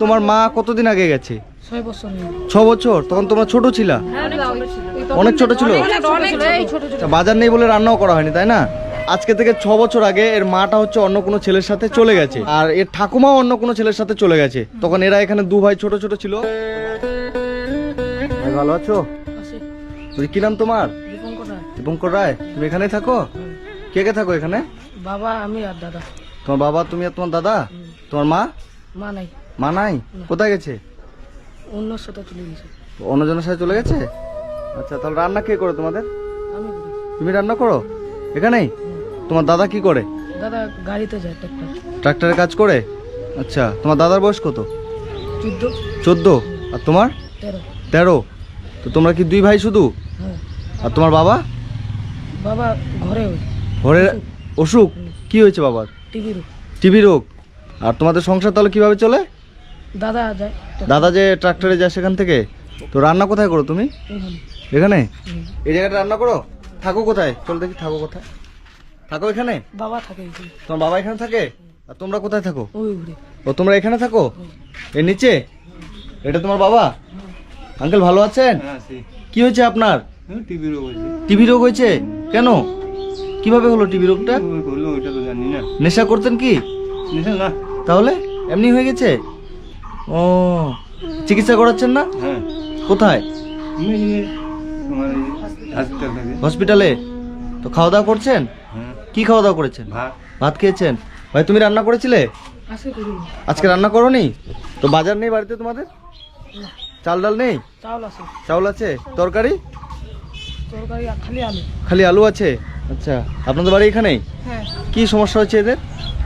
তোমার মা কতদিন আগে গেছে? 6 বছর। 6 বছর? তখন তোমরা ছোট ছিলা? অনেক ছোট ছিল। বাজার নেই বলে রান্নাও করা হয়নি, তাই না? আজকে থেকে 6 বছর আগে এর মাটা হচ্ছে অন্য কোনো ছেলের সাথে চলে গেছে, আর এর ঠাকুমাও অন্য কোনো ছেলের সাথে চলে গেছে। তখন এরা এখানে দু ভাই ছোট ছোট ছিল। ভাই ভালো আছো? তুই কি নাম তোমার? দীপঙ্কর রায়। তুমি এখানেই থাকো? কে কে থাকো এখানে? বাবা, আমি আর দাদা। তোমার বাবা, তুমি আর তোমার দাদা? তোমার মা? মা নাই। মা নাই? কোথায় গেছে? অন্য সাথে চলে গেছে। অন্যজনের সাথে চলে গেছে। আচ্ছা, তাহলে রান্না কে করে তোমাদের? আমি করি। তুমি রান্না করো এখানেই? তোমার দাদা কি করে? দাদা গাড়িতে যায়, ট্রাক্টর। ট্রাক্টরের কাজ করে। আচ্ছা, তোমার দাদার বয়স কত? 14। 14। আর তোমার? 13। 13। তো তোমরা কি দুই ভাই শুধু? হ্যাঁ। আর তোমার বাবা? বাবা ঘরে ঘরে অসুখ? কি হয়েছে বাবার? টিবি রোগ। আর তোমাদের সংসার তাহলে কিভাবে চলে? দাদা যায়। দাদা যে ট্রাক্টরে যায় সেখান থেকে। তো রান্না কোথায় করো তুমি? এখানে? এই জায়গাটা রান্না করো? থাকো কোথায়? চল দেখি, থাকো কোথায়? থাকো এখানে? বাবা থাকে এখানে। তোমার বাবা এখানে থাকে? আর তোমরা কোথায় থাকো? ওই ঘুরে। ও, তোমরা এখানে থাকো? এর নিচে? এটা তোমার বাবা? আঙ্কেল ভালো আছেন? কি হয়েছে আপনার? টিভি রোগ হয়েছে। টিবি রোগ হয়েছে? কেন? কিভাবে হলো টিবি রোগটা? হলো ওটা তো জানি না। নেশা করতেন কি? নেশা না। তাহলে এমনি হয়ে গেছে? ও, চিকিৎসা করাচ্ছেন না? হ্যাঁ। কোথায়? তোমার হসপিটাল থেকে। হসপিটালে? তো খাওয়া দাওয়া করছেন? হ্যাঁ। কি খাওয়া দাওয়া করেছেন? ভাত। ভাত খেয়েছেন? ভাই তুমি রান্না করেছিলে? আসে করি। আজকে রান্না করোনি? তো বাজার নেই বাড়িতে তোমাদের? চাল ডাল নেই? চাউল আছে। চাউল আছে? তরকারি? তরকারি খালি আলু। খালি আলু আছে? আচ্ছা, আপনাদের বাড়ি এখানেই? হ্যাঁ, কি সমস্যা হচ্ছে এদের?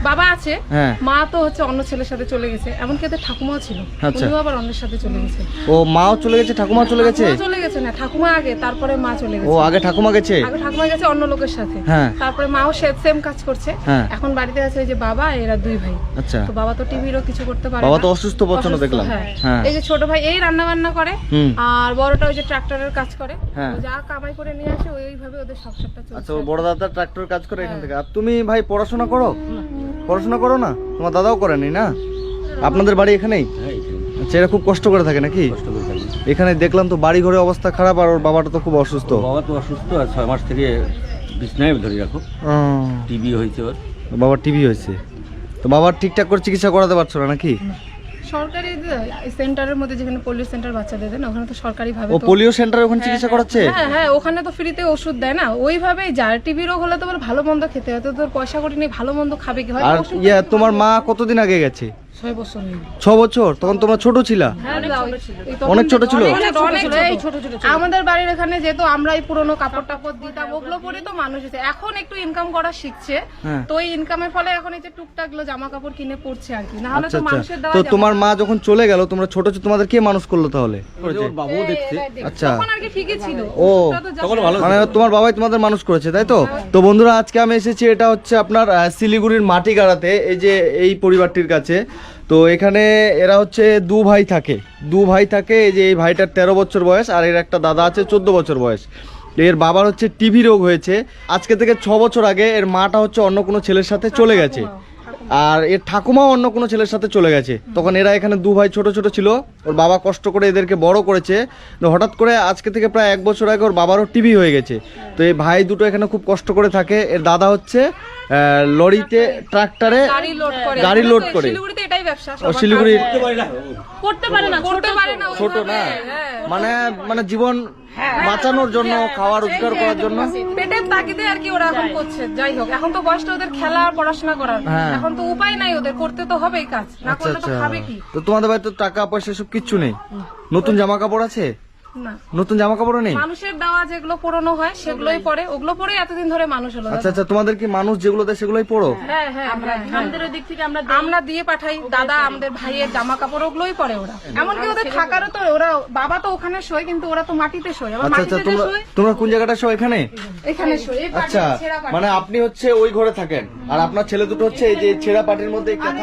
বাবা আছে, হ্যাঁ। মা তো হচ্ছে অন্য ছেলের সাথে চলে গেছে, এমনকি এদের ঠাকুমাও ছিল, আচ্ছা। উনিও আবার অন্যের সাথে চলে গেছে। ও, মাও চলে গেছে, ঠাকুমাও চলে গেছে? ঠাকুমা চলে গেছে না, ঠাকুমা আগে, তারপরে মা চলে ও, গেছে। আগে ঠাকুমা গেছে? আগে ঠাকুমা গেছে অন্য লোকের সাথে, হ্যাঁ। তারপরে মাও সেম কাজ করছে। হ্যাঁ। এখন বাড়িতে আছে ওই যে বাবা, এরা দুই ভাই। আচ্ছা। তো বাবা তো টিভিরও কিছু করতে পারে বাবা না। তো অসুস্থ প্রচন্ড অসুস্থ, দেখলাম। হ্যাঁ। হ্যাঁ। এই যে ছোট ভাই এই রান্না বান্না করে, হুম। আর বড়টা ওই যে ট্রাক্টরের কাজ করে। হ্যাঁ। ও যা কামাই করে নিয়ে আসে ওইভাবে ওদের সংসারটা আচ্ছা, চলছে। ওর বড় দাদা ট্রাক্টর কাজ করে এখান থেকে। আর তুমি ভাই পড়াশোনা করো? পড়াশোনা করো না? তোমার দাদাও করেনি না? আপনাদের বাড়ি এখানেই? হ্যাঁ, এখানে আচ্ছা, এরা খুব কষ্ট করে থাকে নাকি? কষ্ট করে থাকি। এখানে দেখলাম তো বাড়ি ঘরের অবস্থা খারাপ, আর ওর বাবাটা তো খুব অসুস্থ। বাবা তো অসুস্থ, আর 6 মাস থেকে বিছনায় ধরে রাখো। টিবি হয়েছে ওর। বাবার টিভি হয়েছে। তো বাবার ঠিকঠাক করে চিকিৎসা করাতে পারছো না নাকি? সরকারি সেন্টারের মধ্যে যেখানে পোলিও সেন্টার বাচ্চাদের দেন, ওখানে তো সরকারি ভাবে ও, পোলিও সেন্টারে ওখানে চিকিৎসা করাচ্ছে? হ্যাঁ হ্যাঁ, ওখানে তো ফ্রিতে ওষুধ দেয় না, ওইভাবেই যার টিবি রোগ হলে তো বলে ভালো মন্দ খেতে হয়, তো তোর পয়সা করে নিয়ে ভালো মন্দ খাবে কি হয়? আর তোমার মা কতদিন আগে গেছে? 6 বছর। 6 বছর? তখন তোমরা ছোট ছিলা? অনেক ছোট ছিল? আমাদের বাড়ির এখানে যেহেতু আমরা এই পুরোনো কাপড় টাপড় দিতাম, ওগুলো পরে তো মানুষ হয়েছে, এখন একটু ইনকাম করা শিখছে। হ্যাঁ। তো এই ইনকামের ফলে এখন এই যে টুকটাক গুলো জামা কাপড় কিনে পড়ছে আর কি, না হলে আচ্ছা তো আচ্ছা। মানুষের দেওয়া তো যাবে তোমার না। মা যখন চলে গেল, তোমরা ছোট ছোট, তোমাদের কে মানুষ করলো তাহলে? ওর বাবুও দেখছে। আচ্ছা। তখন আর কি ঠিকই ছিল। ও, ওটা তো তখন just- ভালো মানে তোমার বাবাই তোমাদের মানুষ করেছে, তাই তো? তো বন্ধুরা, আজকে আমি এসেছি, এটা হচ্ছে আপনার শিলিগুড়ির মাটিগাড়াতে, এই যে এই পরিবারটির কাছে। তো এখানে এরা হচ্ছে দু ভাই থাকে। এই যে এই ভাইটার 13 বছর বয়স, আর এর একটা দাদা আছে 14 বছর বয়স। এর বাবার হচ্ছে টিবি রোগ হয়েছে। আজকে থেকে 6 বছর আগে এর মাটা হচ্ছে অন্য কোনো ছেলের সাথে চলে গেছে, আর এর ঠাকুমাও অন্য কোনো ছেলের সাথে চলে গেছে। তখন এরা এখানে দু ভাই ছোট ছোট ছিল, ওর বাবা কষ্ট করে এদেরকে বড় করেছে। তো হঠাৎ করে আজকে থেকে প্রায় 1 বছর আগে ওর বাবারও টিবি হয়ে গেছে। তো এই ভাই দুটো এখানে খুব কষ্ট করে থাকে। এর দাদা হচ্ছে লরিতে, ট্রাক্টরে গাড়ি লোড করে। শিলিগুড়িতে এটাই ব্যবসা। ও, শিলিগুড়ি করতে পারে না ছোট না, ওইভাবে, মানে জীবন বাঁচানোর জন্য, খাওয়া রোজগার করার জন্য পেটের তাগিদে আর কি ওরা এখন করছে। যাই হোক, এখন তো বয়সটা ওদের খেলা আর পড়াশোনা করার, হ্যাঁ। এখন তো উপায় নাই, ওদের করতে তো হবেই কাজ, না আচ্ছা করলে তো আচ্ছা। খাবে কি? তো তোমাদের বাড়িতে তো টাকা পয়সা সব কিচ্ছু নেই? নতুন জামা কাপড় আছে? না, নতুন জামা কাপড়ও নেই? মানুষের দেওয়া যেগুলো পুরনো হয় সেগুলোই পরে, ওগুলো পরে এতদিন ধরে মানুষ হলো। আচ্ছা আচ্ছা, তোমাদের কি মানুষ যেগুলো দেয় সেগুলোই পড়ো? হ্যাঁ হ্যাঁ, আমাদের দিক থেকে আমরা দিয়ে পাঠাই, দাদা আমাদের ভাইয়ের জামা কাপড় ওগুলোই পরে ওরা। এমনকি ওদের থাকারও তো ওরা, বাবা তো ওখানে শোয়, কিন্তু ওরা তো মাটিতে শোয়। আবার আচ্ছা আচ্ছা, মাটিতে যে শোয়, তোমরা কোন জায়গাটা সব এখানে? এখানে শোয়, এই আচ্ছা, পাটিতে ছেঁড়া পাটি। মানে আপনি হচ্ছে ওই ঘরে থাকেন, আর আপনার ছেলে দুটো হচ্ছে এই যে ছেঁড়া পাটির মধ্যে আর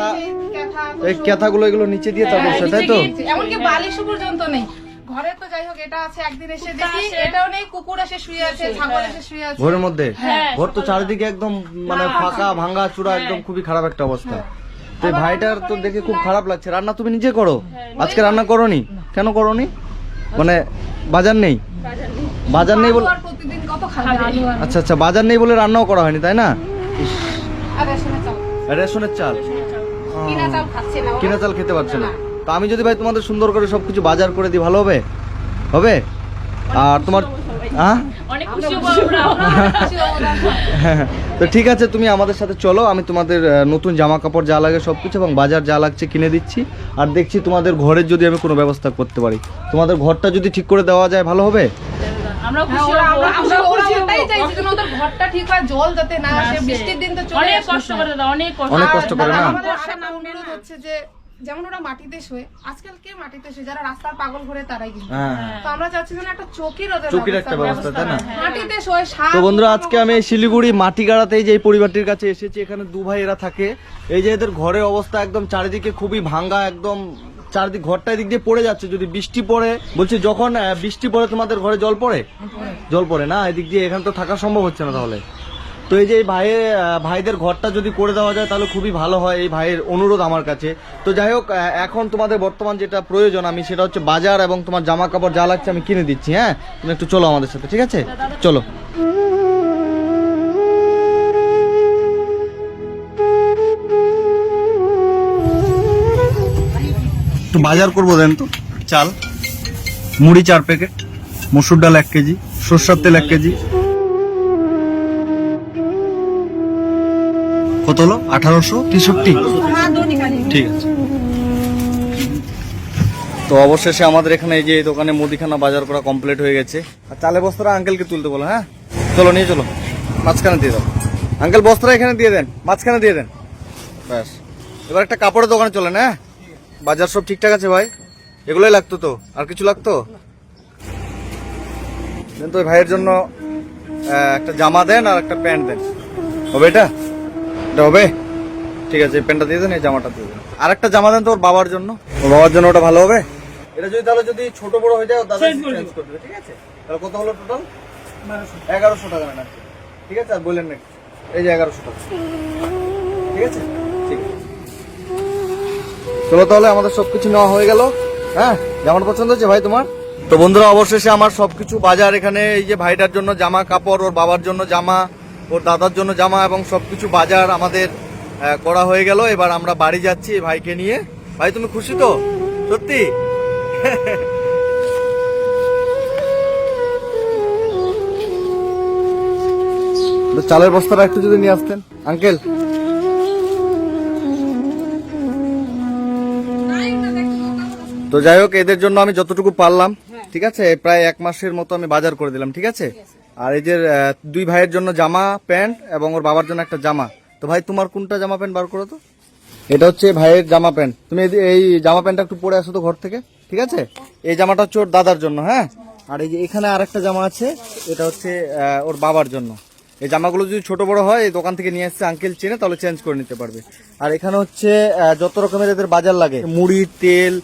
এই ক্যাথাগুলো এগুলো নিচে দিয়ে তারপর হ্যাঁ, তাই তো? এমনকি বালিশও পর্যন্ত নেই ঘরে। তো যাই হোক, এটা আছে, একদিন এসে দেখি এটাও নেই, কুকুর এসে শুয়ে আছে, ছাগল এসে শুয়ে আছে ঘরের মধ্যে? ঘর তো চারিদিকে একদম মানে ফাঁকা, ভাঙা চূড়া, একদম খুবই খারাপ একটা অবস্থা। তো এই ভাইটার তো দেখে খুব খারাপ লাগছে। রান্না তুমি নিজে করো? আজকে রান্না করোনি? কেন করোনি? মানে বাজার নেই? বাজার নেই বলে? আর প্রতিদিন কত খাবে আলু আর আচ্ছা আচ্ছা, বাজার নেই বলে রান্নাও করা হয়নি, তাই না? আর রেশনের চাল রেশনের চাল, কিনা চাল খাচ্ছে না ওরা। কিনা চাল খেতে পারছে না। তো আমি যদি ভাই তোমাদের সুন্দর করে সবকিছু বাজার করে দিই ভালো হবে? হবে? আর তোমার হ্যাঁ তো ঠিক আছে, তুমি আমাদের সাথে চলো, আমি তোমাদের নতুন জামা কাপড় যা লাগে সবকিছু এবং বাজার যা লাগছে কিনে দিচ্ছি। আর দেখছি তোমাদের ঘরের যদি আমি কোনো ব্যবস্থা করতে পারি, তোমাদের ঘরটা যদি ঠিক করে দেওয়া যায় ভালো হবে। আমরা ওরা ওটাই চাইছি যেন ওদের ঘরটা ঠিক হয়, জল যাতে না আসে, বৃষ্টির দিন তো চলে আসে। অনেক কষ্ট করে না? আমাদের একটা অনুরোধ হচ্ছে যে যেমন ওরা মাটিতে শোয়, আজকাল কে মাটিতে শোয়? যারা রাস্তার পাগল ঘরে তারাই কিন্তু। হ্যাঁ, তো আমরা চাচ্ছি যেন একটা চকির ওদের চকির একটা ব্যবস্থা, তাই না? মাটিতে শোয় সাপ। তো বন্ধুরা, আজকে আমি এই শিলিগুড়ি মাটিগাড়াতে যে এই পরিবারটির কাছে এসেছি। এখানে দু ভাই এরা থাকে। এই যে এদের ঘরের অবস্থা একদম চারিদিকে খুবই ভাঙ্গা, একদম চারদিক ঘরটা এদিক দিয়ে পড়ে যাচ্ছে। যদি বৃষ্টি পড়ে, বলছি যখন বৃষ্টি পড়ে তোমাদের ঘরে জল পড়ে? জল পড়ে না এদিক দিয়ে, এখানে তো থাকা সম্ভব হচ্ছে না তাহলে। তো এই যে এই ভাইদের ঘরটা যদি করে দেওয়া যায় তাহলে খুবই ভালো হয়, এই ভাইয়ের অনুরোধ আমার কাছে। তো যাই হোক, এখন তোমাদের বর্তমান যেটা প্রয়োজন আমি সেটা হচ্ছে বাজার এবং তোমার জামা কাপড় যা লাগছে আমি কিনে দিচ্ছি। হ্যাঁ, তুমি একটু চলো আমাদের সাথে, ঠিক আছে? চলো। তো বাজার করবো দেন তো। চাল, মুড়ি 4 প্যাকেট, মসুর ডাল 1 কেজি, সরষের তেল 1 কেজি। কত হলো? 1863। ঠিক আছে। তো অবশেষে আমাদের এখানে এই যে এই দোকানে মুদিখানা বাজার করা কমপ্লিট হয়ে গেছে। আর চালের বস্তাটা আঙ্কেলকে তুলতে বলো। হ্যাঁ, চলো নিয়ে চলো, মাঝখানে দিয়ে দাও। আঙ্কেল বস্তাটা এখানে দিয়ে দেন, মাঝখানে দিয়ে দেন, ব্যাস। এবার একটা কাপড়ের দোকানে চলেন। হ্যাঁ, বাজার সব ঠিকঠাক আছে ভাই? এগুলোই লাগতো তো, আর কিছু লাগতো? দেন তো ওই ভাইয়ের জন্য একটা জামা দেন আর একটা প্যান্ট দেন। হবে এটা? এটা হবে? ঠিক আছে, এই প্যান্টটা দিয়ে দেন, এই জামাটা দিয়ে দেন। আর একটা জামা দেন তো ওর বাবার জন্য। ওর বাবার জন্য ওটা ভালো হবে? এটা যদি তাহলে যদি ছোট বড় হয়ে যায়, ওর দাদা চেঞ্জ করে দেবে। ঠিক আছে, তাহলে কত হলো টোটাল? 1100 টাকা না? ঠিক আছে, আর বললেন না, এই যে 1100 টাকা। ঠিক আছে, ঠিক আছে। চলো তাহলে, আমাদের সবকিছু নেওয়া হয়ে গেল। হ্যাঁ, জামাটা পছন্দ হচ্ছে ভাই তোমার? তো বন্ধুরা, অবশেষে আমার সবকিছু বাজার এখানে, এই যে ভাইটার জন্য জামা কাপড়, ওর বাবার জন্য জামা, ওর দাদার জন্য জামা এবং সবকিছু বাজার আমাদের করা হয়ে গেল। এবার আমরা বাড়ি যাচ্ছি ভাইকে নিয়ে। ভাই তুমি খুশি তো? সত্যি? চালের বস্তাটা একটু যদি নিয়ে আসতেন আঙ্কেল। তো যাই হোক, এদের জন্য আমি যতটুকু পারলাম, ঠিক আছে, প্রায় 1 মাসের মতো আমি বাজার করে দিলাম। ঠিক আছে, আর এই যে 2 ভাইয়ের জন্য জামা প্যান্ট এবং ওর বাবার জন্য একটা জামা। তো ভাই তোমার কোনটা জামা প্যান্ট বার করো তো? এটা হচ্ছে ভাইয়ের জামা প্যান্ট। তুমি এই জামা প্যান্টটা একটু পরে আসো তো ঘর থেকে, ঠিক আছে? এই জামাটা হচ্ছে ওর দাদার জন্য। হ্যাঁ, আর এই যে এখানে আরেকটা জামা আছে, এটা হচ্ছে ওর বাবার জন্য। এই জামাগুলো যদি ছোট বড় হয়, এই দোকান থেকে নিয়ে আসছে আঙ্কেল চেনে, তাহলে চেঞ্জ করে নিতে পারবে। আর এখানে হচ্ছে যত রকমের এদের বাজার লাগে, মুড়ি, তেল,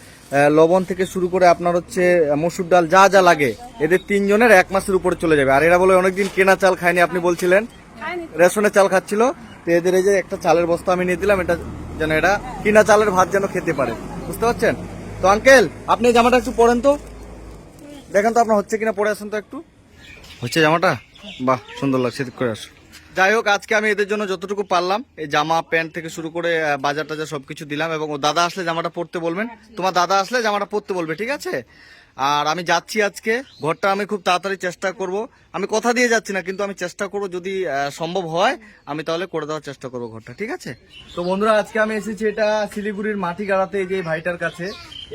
লবণ থেকে শুরু করে আপনার হচ্ছে মসুর ডাল, যা যা লাগে এদের 3 জনের 1 মাসের উপরে চলে যাবে। আর এরা বলে অনেকদিন কেনা চাল খায়নি, আপনি বলছিলেন রেশনের চাল খাচ্ছিল। তো এদের এই যে একটা চালের বস্তা আমি নিয়ে দিলাম, এটা যেন এরা কিনা চালের ভাত যেন খেতে পারে, বুঝতে পারছেন? তো আঙ্কেল, আপনি এই জামাটা একটু পরেন তো, দেখেন তো আপনার হচ্ছে কিনা, পরে আসেন তো একটু। হচ্ছে জামাটা? বাহ, সুন্দর লাগছে, ঠিক করে আসো। যাই হোক, আজকে আমি এদের জন্য যতটুকু পারলাম, এই জামা প্যান্ট থেকে শুরু করে বাজার টাজার সবকিছু দিলাম। এবং ও দাদা আসলে জামাটা পরতে বলবেন, তোমার দাদা আসলে জামাটা পরতে বলবে, ঠিক আছে? আর আমি যাচ্ছি আজকে, ঘরটা আমি খুব তাড়াতাড়ি চেষ্টা করব। আমি কথা দিয়ে যাচ্ছি না, কিন্তু আমি চেষ্টা করব, যদি সম্ভব হয় আমি তাহলে করে দেওয়ার চেষ্টা করবো ঘরটা, ঠিক আছে? তো বন্ধুরা, আজকে আমি এসেছি এটা শিলিগুড়ির মাটিগাড়াতে, এই যে ভাইটার কাছে।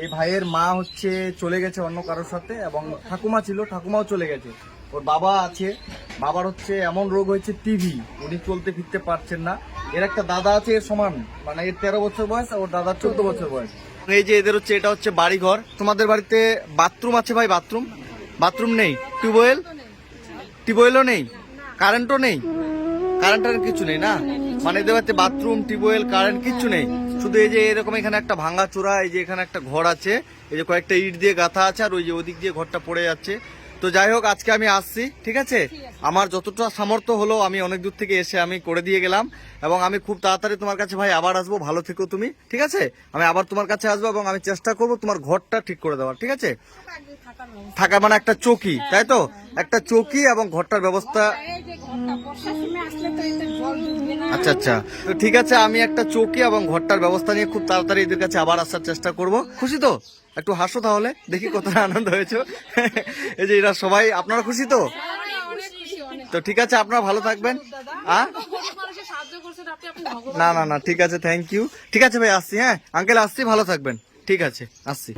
এই ভাইয়ের মা হচ্ছে চলে গেছে অন্য কারোর সাথে, এবং ঠাকুমা ছিল, ঠাকুমাও চলে গেছে। ওর বাবা আছে, বাবার হচ্ছে এমন রোগ হয়েছে টিভি, উনি চলতে ফিরতে পারছেন না। এর একটা দাদা আছে এর সমান, মানে এর 13 বছর বয়স, আর ওর দাদার 14 বছর বয়স। এই যে এদের হচ্ছে, এটা হচ্ছে বাড়ি ঘর। তোমাদের বাড়িতে বাথরুম আছে ভাই? বাথরুম নেই? টিউবওয়েলও নেই? কারেন্টও নেই? কারেন্টের কিছু নেই না? মানে এদের বাড়িতে বাথরুম, টিউবওয়েল, কারেন্ট কিচ্ছু নেই। শুধু এই যে এরকম এখানে একটা ভাঙা চূড়া, এই যে এখানে একটা ঘর আছে, এই যে কয়েকটা ইট দিয়ে গাঁথা আছে, আর ওই যে ওদিক দিয়ে ঘরটা পড়ে যাচ্ছে। তো যাই হোক আজকে আমি আসছি, ঠিক আছে? আমার যতটা সামর্থ্য হলো আমি অনেক দূর থেকে এসে আমি করে দিয়ে গেলাম, এবং আমি খুব তাড়াতাড়ি তোমার কাছে ভাই আবার আসবো। ভালো থেকো তুমি, ঠিক আছে? আমি আবার তোমার কাছে আসবো এবং আমি চেষ্টা করবো তোমার ঘরটা ঠিক করে দেওয়ার, ঠিক আছে? থাকা মানে একটা চৌকি, তাই তো? একটা চৌকি এবং ঘরটার ব্যবস্থা। আচ্ছা আচ্ছা, তো ঠিক আছে, আমি একটা চৌকি এবং ঘরটার ব্যবস্থা নিয়ে খুব তাড়াতাড়ি এদের কাছে আবার আসার চেষ্টা করব। খুশি তো? একটু হাসো তাহলে, দেখি কতটা আনন্দ হয়েছে। এই যে এরা সবাই, আপনারা খুশি তো? তো ঠিক আছে, আপনারা ভালো থাকবেন। না না না, ঠিক আছে, থ্যাংক ইউ। ঠিক আছে ভাই, আসছি। হ্যাঁ আঙ্কেল, আসছি, ভালো থাকবেন। ঠিক আছে, আসছি।